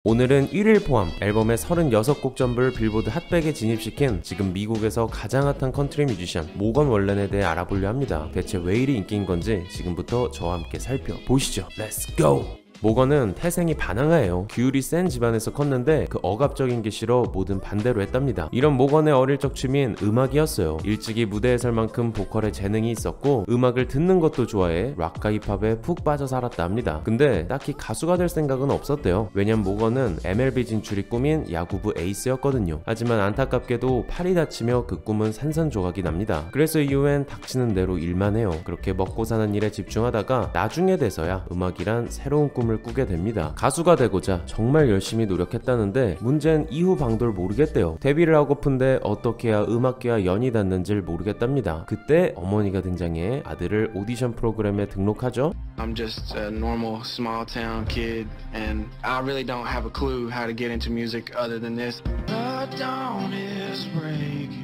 오늘은 1일 포함 앨범의 36곡 전부를 빌보드 핫백에 진입시킨 지금 미국에서 가장 핫한 컨트리 뮤지션 모건 월렌에 대해 알아보려 합니다. 대체 왜 이리 인기인 건지 지금부터 저와 함께 살펴보시죠. 렛츠 고! 모건은 태생이 바나나예요. 기울이 센 집안에서 컸는데 그 억압적인 게 싫어 뭐든 반대로 했답니다. 이런 모건의 어릴 적 취미는 음악이었어요. 일찍이 무대에 설 만큼 보컬에 재능이 있었고 음악을 듣는 것도 좋아해 락과 힙합에 푹 빠져 살았다 합니다. 근데 딱히 가수가 될 생각은 없었대요. 왜냐면 모건은 MLB 진출이 꿈인 야구부 에이스였거든요. 하지만 안타깝게도 팔이 다치며 그 꿈은 산산조각이 납니다. 그래서 이후엔 닥치는 대로 일만 해요. 그렇게 먹고 사는 일에 집중하다가 나중에 돼서야 음악이란 새로운 꿈을 꾸게 됩니다. 가수가 되고자 정말 열심히 노력했다는데 문제는 이후 방도를 모르겠대요. 데뷔를 하고픈데 어떻게 해야 음악계와 연이 닿는지를 모르겠답니다. 그때 어머니가 등장해 아들을 오디션 프로그램에 등록하죠. I'm just a normal small town kid and I really don't have a clue how to get into music other than this. The dawn is breaking.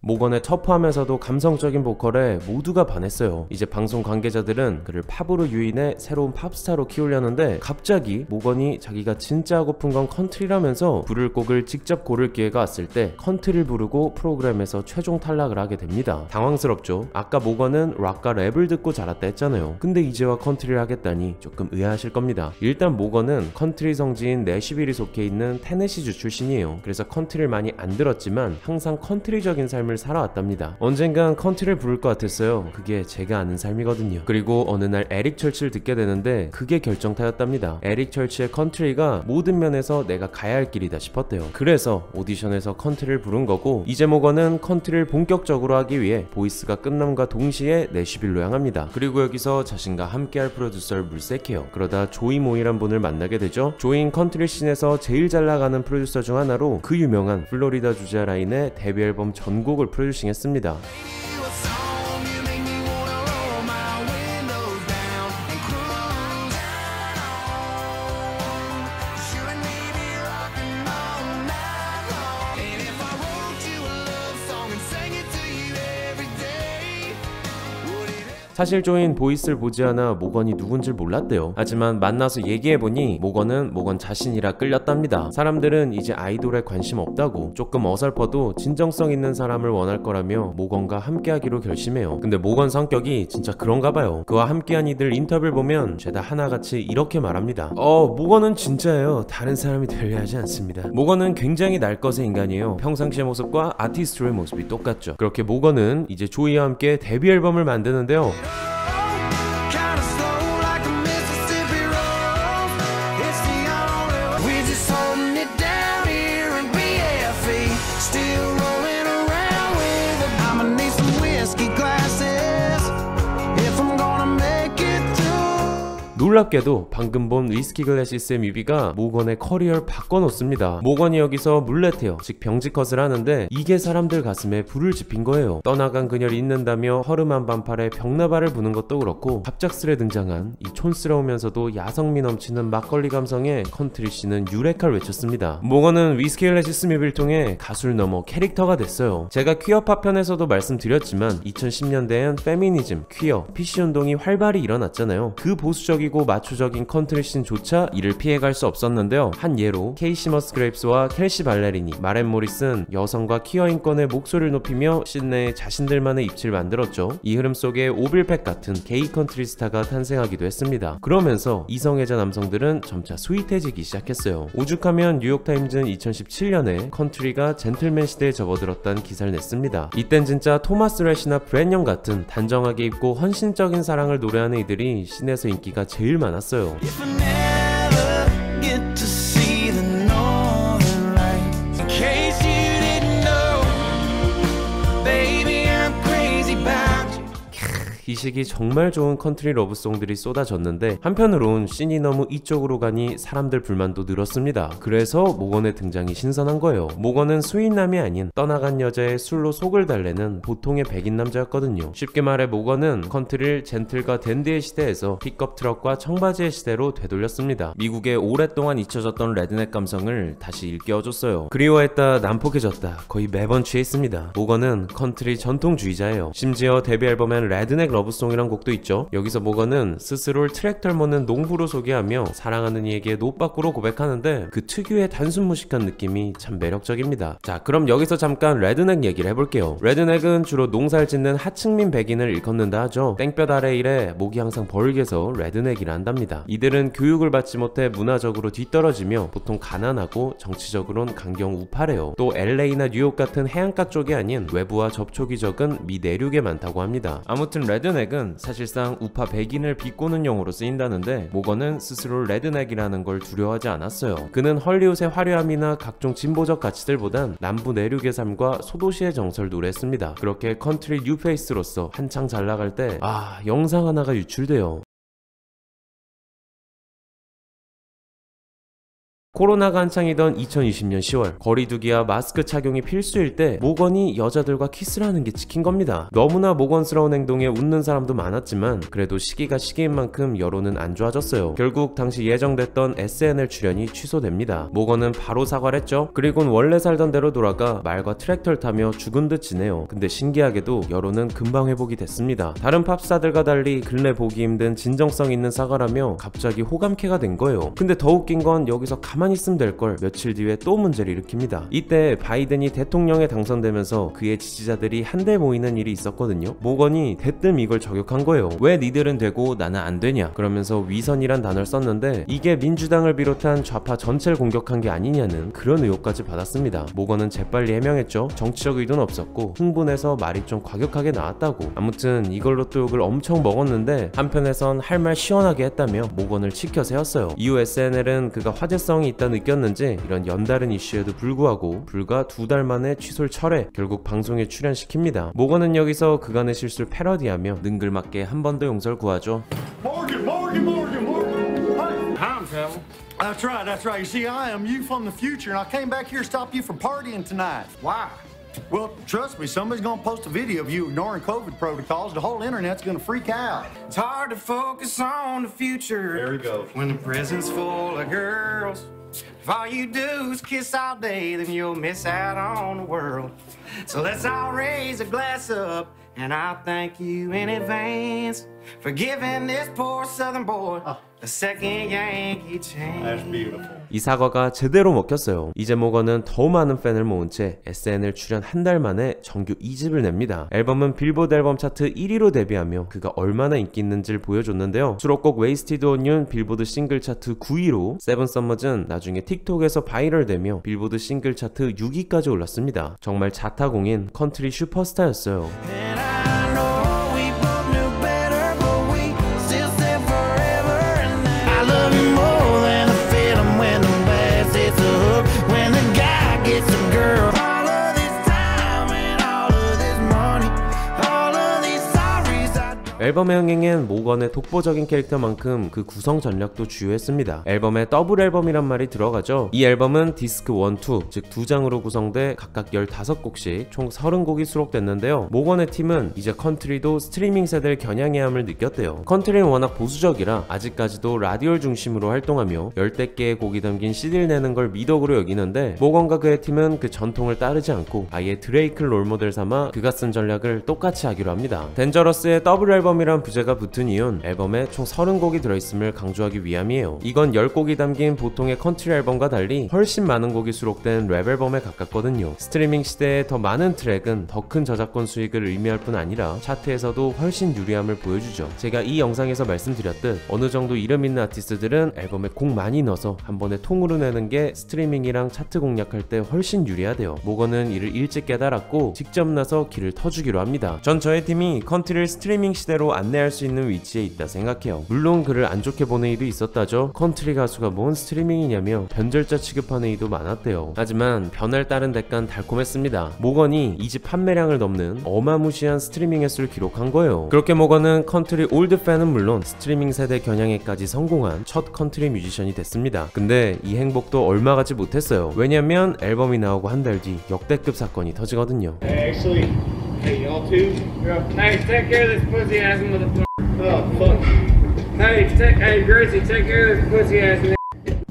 모건의 터프하면서도 감성적인 보컬에 모두가 반했어요. 이제 방송 관계자들은 그를 팝으로 유인해 새로운 팝스타로 키우려는데 갑자기 모건이 자기가 진짜 하고픈 건 컨트리라면서 부를 곡을 직접 고를 기회가 왔을 때 컨트리를 부르고 프로그램에서 최종 탈락을 하게 됩니다. 당황스럽죠. 아까 모건은 락과 랩을 듣고 자랐다 했잖아요. 근데 이제와 컨트리를 하겠다니 조금 의아하실 겁니다. 일단 모건은 컨트리 성지인 내시빌이 속해 있는 테네시주 출신이에요. 그래서 컨트리를 많이 안 들었지만 항상 컨트리적인 삶을 살아왔답니다. 언젠간 컨트리를 부를 것 같았어요. 그게 제가 아는 삶이거든요. 그리고 어느 날 에릭 철치를 듣게 되는데 그게 결정타였답니다. 에릭 철치의 컨트리가 모든 면에서 내가 가야 할 길이다 싶었대요. 그래서 오디션에서 컨트리를 부른 거고 이제 모건은 컨트리를 본격적으로 하기 위해 보이스가 끝남과 동시에 내시빌로 향합니다. 그리고 여기서 자신과 함께할 프로듀서를 물색해요. 그러다 조이 모이란 분을 만나게 되죠. 조이는 컨트리 씬에서 제일 잘 나가는 프로듀서 중 하나로 그 유명한 플로리다 주자 라인의 데뷔 앨범 전곡을 프로듀싱했습니다. 사실 조인 보이스를 보지 않아 모건이 누군지 몰랐대요. 하지만 만나서 얘기해보니 모건은 모건 자신이라 끌렸답니다. 사람들은 이제 아이돌에 관심 없다고 조금 어설퍼도 진정성 있는 사람을 원할 거라며 모건과 함께하기로 결심해요. 근데 모건 성격이 진짜 그런가 봐요. 그와 함께한 이들 인터뷰를 보면 죄다 하나같이 이렇게 말합니다. 모건은 진짜예요. 다른 사람이 되려 하지 않습니다. 모건은 굉장히 날 것의 인간이에요. 평상시의 모습과 아티스트의 모습이 똑같죠. 그렇게 모건은 이제 조이와 함께 데뷔 앨범을 만드는데요. 놀랍게도 방금 본 위스키 글래시스의 뮤비가 모건의 커리어를 바꿔놓습니다. 모건이 여기서 물레테어, 즉 병지컷을 하는데 이게 사람들 가슴에 불을 지핀 거예요. 떠나간 그녀를 잊는다며 허름한 반팔에 벽나발을 부는 것도 그렇고 갑작스레 등장한 이 촌스러우면서도 야성미 넘치는 막걸리 감성에 컨트리 씨는 유레카를 외쳤습니다. 모건은 위스키 글래시스 뮤비를 통해 가수를 넘어 캐릭터가 됐어요. 제가 퀴어팝 편에서도 말씀드렸지만 2010년대엔 페미니즘, 퀴어, PC 운동이 활발히 일어났잖아요. 그 보수적이고 마초적인 컨트리 씬조차 이를 피해갈 수 없었는데요. 한 예로 케이시 머스그레이프스와 켈시 발레리니, 마렌 모리슨 여성과 퀴어 인권의 목소리를 높이며 씬 내에 자신들만의 입지를 만들었죠. 이 흐름 속에 오빌팩 같은 게이 컨트리 스타가 탄생하기도 했습니다. 그러면서 이성애자 남성들은 점차 스윗해지기 시작했어요. 오죽하면 뉴욕타임즈는 2017년에 컨트리가 젠틀맨 시대에 접어들었다는 기사를 냈습니다. 이땐 진짜 토마스 렛이나 브랜영 같은 단정하게 입고 헌신적인 사랑을 노래하는 이들이 씬에서 인기가 제일 많았어요. 이 시기 정말 좋은 컨트리 러브송들이 쏟아졌는데 한편으론 씬이 너무 이쪽으로 가니 사람들 불만도 늘었습니다. 그래서 모건의 등장이 신선한 거예요. 모건은 수인남이 아닌 떠나간 여자의 술로 속을 달래는 보통의 백인 남자였거든요. 쉽게 말해 모건은 컨트리를 젠틀과 댄디의 시대에서 픽업 트럭과 청바지의 시대로 되돌렸습니다. 미국에 오랫동안 잊혀졌던 레드넥 감성을 다시 일깨워줬어요. 그리워했다 난폭해졌다 거의 매번 취해 있습니다. 모건은 컨트리 전통주의자예요. 심지어 데뷔 앨범엔 레드넥 러브송이란 곡도 있죠. 여기서 모건은 스스로를 트랙 덜머는 농부로 소개하며 사랑하는 이에게 노 밖으로 고백하는데 그 특유의 단순 무식한 느낌이 참 매력적입니다. 자, 그럼 여기서 잠깐 레드넥 얘기를 해볼게요. 레드넥은 주로 농사를 짓는 하층민 백인을 일컫는다 하죠. 땡볕 아래 일에 목이 항상 벌게서 레드넥이라 한답니다. 이들은 교육을 받지 못해 문화적으로 뒤떨어지며 보통 가난하고 정치적으론 강경 우파래요. 또 LA나 뉴욕 같은 해안가 쪽이 아닌 외부와 접촉이 적은 미 내륙에 많다고 합니다. 아무튼 레드넥은 사실상 우파 백인을 비꼬는 용어로 쓰인다는데 모건은 스스로 레드넥이라는 걸 두려워하지 않았어요. 그는 헐리우드의 화려함이나 각종 진보적 가치들보단 남부 내륙의 삶과 소도시의 정서를 노래했습니다. 그렇게 컨트리 뉴페이스로서 한창 잘 나갈 때 영상 하나가 유출돼요. 코로나가 한창이던 2020년 10월 거리두기와 마스크 착용이 필수일 때 모건이 여자들과 키스를 하는 게 찍힌 겁니다. 너무나 모건스러운 행동에 웃는 사람도 많았지만 그래도 시기가 시기인 만큼 여론은 안 좋아졌어요. 결국 당시 예정됐던 SNL 출연이 취소됩니다. 모건은 바로 사과를 했죠. 그리고는 원래 살던 대로 돌아가 말과 트랙터를 타며 죽은 듯 지내요. 근데 신기하게도 여론은 금방 회복이 됐습니다. 다른 팝스타들과 달리 근래 보기 힘든 진정성 있는 사과라며 갑자기 호감캐가 된 거예요. 근데 더 웃긴 건 여기서 가만히 있으면 될 걸 며칠 뒤에 또 문제를 일으킵니다. 이때 바이든이 대통령에 당선되면서 그의 지지자들이 한데 모이는 일이 있었거든요. 모건이 대뜸 이걸 저격한 거예요. 왜 니들은 되고 나는 안 되냐 그러면서 위선이란 단어를 썼는데 이게 민주당을 비롯한 좌파 전체를 공격한 게 아니냐는 그런 의혹까지 받았습니다. 모건은 재빨리 해명했죠. 정치적 의도는 없었고 흥분해서 말이 좀 과격하게 나왔다고. 아무튼 이걸로 또 욕을 엄청 먹었는데 한편에선 할 말 시원하게 했다며 모건을 치켜 세웠어요. 이후 SNL은 그가 화제성이 있다 느꼈는지 이런 연다른 이슈에도 불구하고 불과 2달 만에 취소를 철회, 결국 방송에 출연시킵니다. 모건은 여기서 그간의 실수를 패러디하며 능글맞게 한 번 더 용서를 구하죠. Morgan. Hi, Travel. That's right. You see, I am you from the future, and I came back here to stop you from partying tonight. Why? Well, trust me, somebody's gonna post a video of you ignoring COVID protocols. The whole internet's gonna freak out. It's hard to focus on the future. There we go. When the present's full of girls. If all you do is kiss all day, then you'll miss out on the world. So let's all raise a glass up, and I'll thank you in advance for giving this poor southern boy a second Yankee chance. That's beautiful. 이 사과가 제대로 먹혔어요. 이제 모건은 더 많은 팬을 모은 채 SNL 출연 한 달 만에 정규 2집을 냅니다. 앨범은 빌보드 앨범 차트 1위로 데뷔하며 그가 얼마나 인기 있는지를 보여줬는데요. 수록곡 Wasted on You는 빌보드 싱글 차트 9위로 Seven Summers는 나중에 틱톡에서 바이럴되며 빌보드 싱글 차트 6위까지 올랐습니다. 정말 자타공인 컨트리 슈퍼스타였어요. And I know we both knew better, but we still said forever. And I love you more than a feeling when the bass hits the hook, when the guy gets the girl. All of this time and all of this money, all of these sorries I don't. 앨범의 흥행엔 모건의 독보적인 캐릭터만큼 그 구성 전략도 주요했습니다. 앨범에 더블 앨범이란 말이 들어가죠. 이 앨범은 디스크 1, 2, 즉 2장으로 구성돼 각각 15곡씩 총 30곡이 수록됐는데요. 모건의 팀은 이제 컨트리도 스트리밍 세대를 겨냥해야 함을 느꼈대요. 컨트리는 워낙 보수적이라 아직까지도 라디오를 중심으로 활동하며 열댓 개의 곡이 담긴 CD를 내는 걸 미덕으로 여기는데 모건과 그의 팀은 그 전통을 따르지 않고 아예 드레이크를 롤모델 삼아 그가 쓴 전략을 똑같이 하기로 합니다. 덴저러스의 더블 앨범이란 부제가 붙은 이유는 앨범에 총 30곡이 들어있음을 강조하기 위함이에요. 이건 10곡이 담긴 보통의 컨트리 앨범과 달리 훨씬 많은 곡이 수록된 랩 앨범에 가깝거든요. 스트리밍 시대에 더 많은 트랙은 더 큰 저작권 수익을 의미할 뿐 아니라 차트에서도 훨씬 유리함을 보여주죠. 제가 이 영상에서 말씀드렸듯 어느 정도 이름 있는 아티스트들은 앨범에 곡 많이 넣어서 한 번에 통으로 내는 게 스트리밍이랑 차트 공략할 때 훨씬 유리하대요. 모건은 이를 일찍 깨달았고 직접 나서 길을 터주기로 합니다. 전 저의 팀이 컨트리를 스트리밍 시대로 안내할 수 있는 위치에 있다 생각해요. 물론 그를 안 좋게 보는 이도 있었다죠. 컨트리 가수가 뭔 스트리밍이냐며 변절자 취급하는 이도 많았대요. 하지만 변화를 따른 대가는 달콤했습니다. 모건이 2집 판매량을 넘는 어마무시한 스트리밍 횟수를 기록한 거예요. 그렇게 모건은 컨트리 올드 팬은 물론 스트리밍 세대 겨냥에까지 성공한 첫 컨트리 뮤지션이 됐습니다. 근데 이 행복도 얼마 가지 못했어요. 왜냐면 앨범이 나오고 한 달 뒤 역대급 사건이 터지거든요. Actually, hey, y'all too? Hey, take care of this pussy ass motherfucker. Oh, fuck. Hey, Gracie, take care of this pussy ass.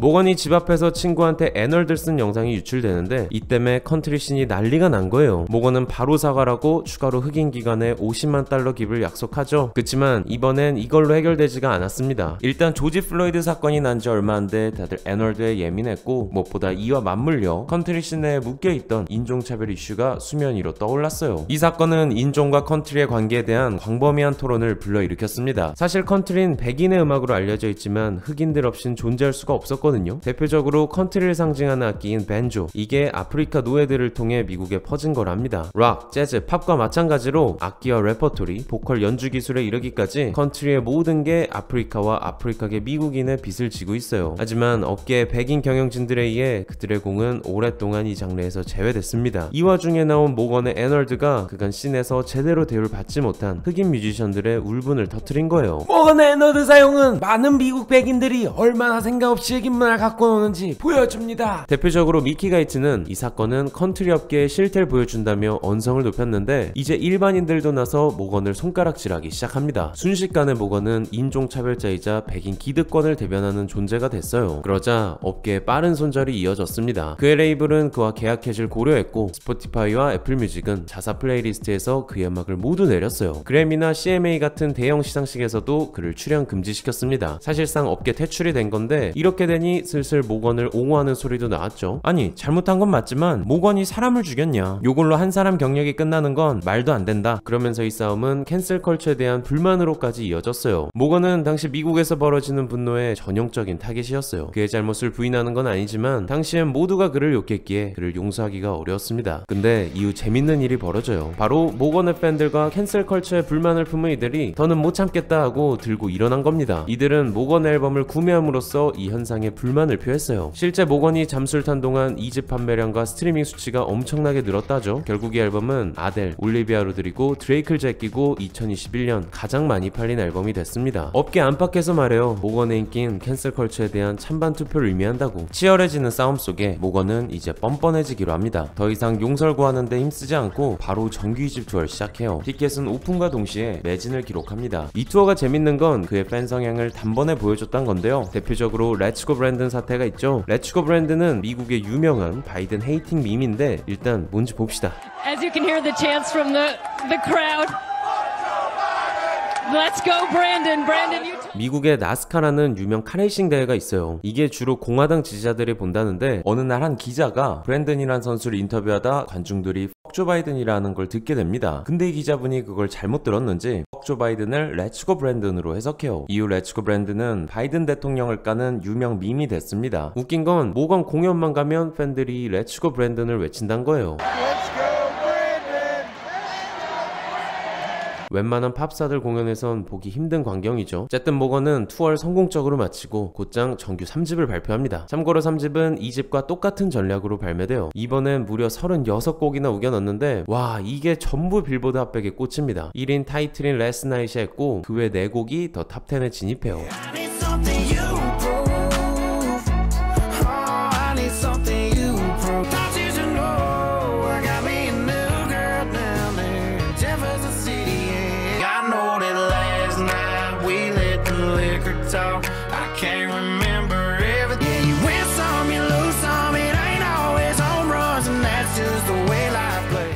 모건이 집 앞에서 친구한테 애널들 쓴 영상이 유출되는데 이 때문에 컨트리 씬이 난리가 난 거예요. 모건은 바로 사과라고 추가로 흑인 기관에 $500,000 깁을 약속하죠. 그치만 이번엔 이걸로 해결되지가 않았습니다. 일단 조지 플로이드 사건이 난 지 얼마 안 돼 다들 애널드에 예민했고 무엇보다 이와 맞물려 컨트리 씬 내에 묶여있던 인종차별 이슈가 수면 위로 떠올랐어요. 이 사건은 인종과 컨트리의 관계에 대한 광범위한 토론을 불러일으켰습니다. 사실 컨트리는 백인의 음악으로 알려져 있지만 흑인들 없인 존재할 수가 없었거든요. 대표적으로 컨트리를 상징하는 악기인 벤조, 이게 아프리카 노예들을 통해 미국에 퍼진 거랍니다. 락, 재즈, 팝과 마찬가지로 악기와 레퍼토리, 보컬 연주 기술에 이르기까지 컨트리의 모든 게 아프리카와 아프리카계 미국인의 빚을 지고 있어요. 하지만 업계의 백인 경영진들에 의해 그들의 공은 오랫동안 이 장르에서 제외됐습니다. 이 와중에 나온 모건의 애널드가 그간 씬에서 제대로 대우를 받지 못한 흑인 뮤지션들의 울분을 터뜨린 거예요. 모건의 애널드 사용은 많은 미국 백인들이 얼마나 생각 없이 흑인 문화를 갖고 노는지 보여줍니다. 대표적으로 미키 가이츠는 이 사건은 컨트리 업계의 실태를 보여준다며 언성을 높였는데 이제 일반인들도 나서 모건을 손가락질하기 시작합니다. 순식간에 모건은 인종차별자이자 백인 기득권을 대변하는 존재가 됐어요. 그러자 업계의 빠른 손절이 이어졌습니다. 그의 레이블은 그와 계약 해지를 고려했고 스포티파이와 애플뮤직은 자사 플레이리스트에서 그의 음악을 모두 내렸어요. 그래미나 CMA 같은 대형 시상식에서도 그를 출연 금지시켰습니다. 사실상 업계 퇴출이 된 건데 이렇게 되니 슬슬 모건을 옹호하는 소리도 나왔죠. 아니 잘못한 건 맞지만 모건이 사람을 죽였냐, 요걸로 한 사람 경력이 끝나는 건 말도 안 된다. 그러면서 이 싸움은 캔슬 컬처에 대한 불만으로까지 이어졌어요. 모건은 당시 미국에서 벌어지는 분노의 전형적인 타겟이었어요. 그의 잘못을 부인하는 건 아니지만 당시엔 모두가 그를 욕했기에 그를 용서하기가 어려웠습니다. 근데 이후 재밌는 일이 벌어져요. 바로 모건의 팬들과 캔슬 컬처에 불만을 품은 이들이 더는 못 참겠다 하고 들고 일어난 겁니다. 이들은 모건 앨범을 구매함으로써 이 현상에 불만을 표했어요. 실제 모건이 잠수를 탄 동안 2집 판매량과 스트리밍 수치가 엄청나게 늘었다죠. 결국 이 앨범은 아델, 올리비아 로드리고, 드레이크를 제끼고 2021년 가장 많이 팔린 앨범이 됐습니다. 업계 안팎에서 말해요. 모건의 인기는 캔슬 컬처에 대한 찬반 투표를 의미한다고. 치열해지는 싸움 속에 모건은 이제 뻔뻔해지기로 합니다. 더 이상 용서를 구하는 데 힘쓰지 않고 바로 정규 2집 투어를 시작해요. 티켓은 오픈과 동시에 매진을 기록합니다. 이 투어가 재밌는 건 그의 팬 성향을 단번에 보여줬단 건데요. 대표적으로 렛츠고 브랜든 사태가 있죠. 렛츠고 브랜든은 미국의 유명한 바이든 헤이팅 밈인데 일단 뭔지 봅시다. As you can hear the chants from the crowd. Let's go Brandon. Brandon, you 미국의 나스카라는 유명 카레이싱 대회가 있어요. 이게 주로 공화당 지지자들이 본다는데 어느 날 한 기자가 브랜든이란 선수를 인터뷰하다 관중들이 조 바이든이라는 걸 듣게 됩니다. 근데 이 기자분이 그걸 잘못 들었는지 조 바이든을 렛츠고 브랜든으로 해석해요. 이후 렛츠고 브랜든은 바이든 대통령을 까는 유명 밈이 됐습니다. 웃긴 건 모건 공연만 가면 팬들이 렛츠고 브랜든을 외친단 거예요. 웬만한 팝스타들 공연에선 보기 힘든 광경이죠. 어쨌든 모건은 투어를 성공적으로 마치고 곧장 정규 3집을 발표합니다. 참고로 3집은 2집과 똑같은 전략으로 발매돼요. 이번엔 무려 36곡이나 우겨 넣었는데 와, 이게 전부 빌보드 핫백에 꽂힙니다. 1인 타이틀인 Last Night이 했고 그 외 4곡이 더 탑10에 진입해요. I need something you prove. Oh, I need something you prove. Thought you should know I got me a new girl down there in Jefferson City. Yeah. I know that last night we let the liquor talk. I can't remember everything. Yeah, you win some, you lose some. It ain't always home runs, and that's just the way life plays.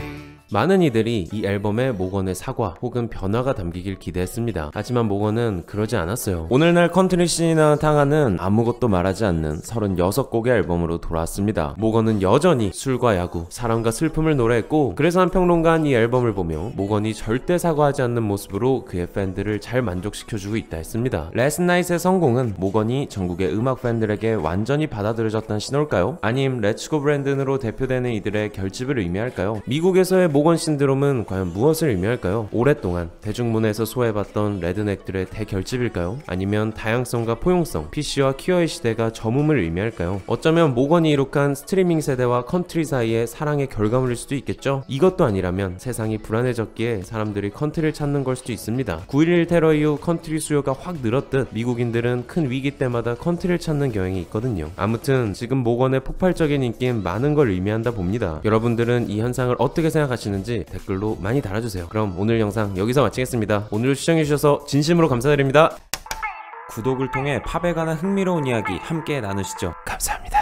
많은 이들이 이 앨범에 모건의 사과 혹은 변화가 담기길 기대했습니다. 하지만 모건은 그러지 않았어요. 오늘날 컨트리 씬이나 탕하는 아무것도 말하지 않는 36곡의 앨범으로 돌아왔습니다. 모건은 여전히 술과 야구, 사랑과 슬픔을 노래했고 그래서 한 평론가는 이 앨범을 보며 모건이 절대 사과하지 않는 모습으로 그의 팬들을 잘 만족시켜주고 있다 했습니다. Last Night의 성공은 모건이 전국의 음악 팬들에게 완전히 받아들여졌다는 신호일까요? 아님 렛츠고 브랜든으로 대표되는 이들의 결집을 의미할까요? 미국에서의 모건 신드롬은 과연 무엇을 의미할까요? 오랫동안 대중문화에서 소외받던 레드넥들의 대결집일까요? 아니면 다양성과 포용성, PC와 퀴어의 시대가 저물음을 의미할까요? 어쩌면 모건이 이룩한 스트리밍 세대와 컨트리 사이의 사랑의 결과물일 수도 있겠죠? 이것도 아니라면 세상이 불안해졌기에 사람들이 컨트리를 찾는 걸 수도 있습니다. 9.11 테러 이후 컨트리 수요가 확 늘었듯 미국인들은 큰 위기 때마다 컨트리를 찾는 경향이 있거든요. 아무튼 지금 모건의 폭발적인 인기는 많은 걸 의미한다 봅니다. 여러분들은 이 현상을 어떻게 생각하시는지 댓글로 많이 달아주세요. 그럼 오늘 영상 여기서 마치겠습니다. 오늘도 시청해주셔서 진심으로 감사드립니다. 구독을 통해 팝에 관한 흥미로운 이야기 함께 나누시죠. 감사합니다.